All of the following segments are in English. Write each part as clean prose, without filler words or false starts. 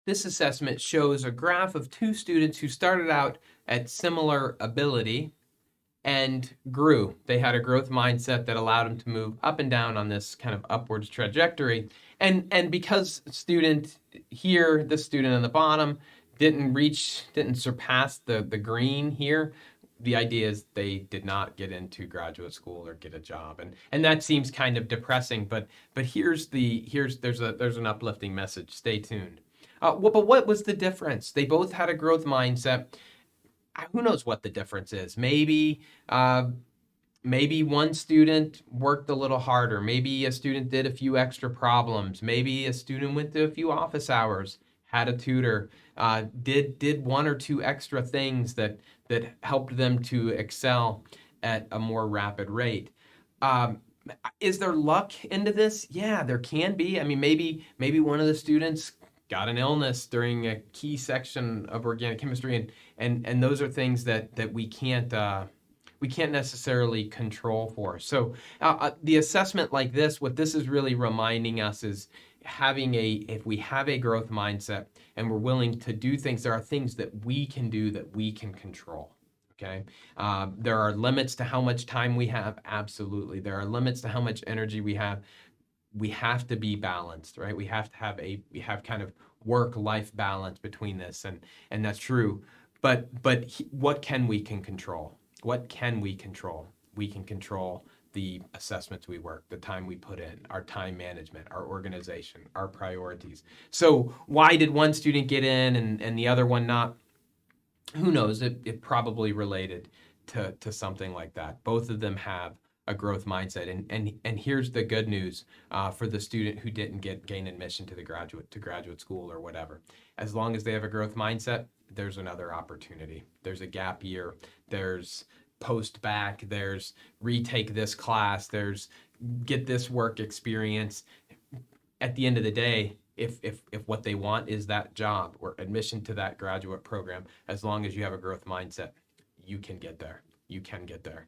This assessment shows a graph of two students who started out at similar ability and grew. They had a growth mindset that allowed them to move up and down on this kind of upwards trajectory. And because student here, this student on the bottom, didn't surpass the green here, the idea is they did not get into graduate school or get a job, and that seems kind of depressing. But there's an uplifting message. Stay tuned. But what was the difference? They both had a growth mindset. Who knows what the difference is? Maybe one student worked a little harder. Maybe a student did a few extra problems. Maybe a student went to a few office hours, had a tutor, did one or two extra things that helped them to excel at a more rapid rate. Um, is there luck into this? Yeah, there can be. I mean, maybe one of the students got an illness during a key section of organic chemistry, and those are things that we can't necessarily control for. So the assessment like this, what this is really reminding us is if we have a growth mindset and we're willing to do things, there are things that we can do that we can control. Okay. There are limits to how much time we have. Absolutely. There are limits to how much energy we have. We have to be balanced, right? We have kind of work-life balance between this, and that's true. But what can we control? What can we control? We can control the assessments we work, the time we put in, our time management, our organization, our priorities. So why did one student get in and the other one not? Who knows? It probably related to something like that. Both of them have a growth mindset, and here's the good news for the student who didn't gain admission to graduate school or whatever. As long as they have a growth mindset, there's another opportunity. There's a gap year. There's post back. There's retake this class. There's get this work experience. At the end of the day, if what they want is that job or admission to that graduate program, as long as you have a growth mindset, you can get there. You can get there.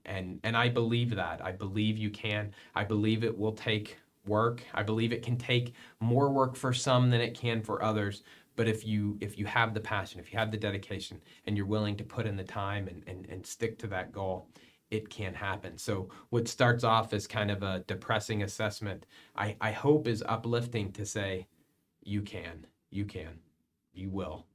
And I believe that. I believe you can. I believe it will take work. I believe it can take more work for some than it can for others. But if you have the passion, if you have the dedication, and you're willing to put in the time and stick to that goal, it can happen. So what starts off as kind of a depressing assessment, I hope is uplifting to say, you can, you will.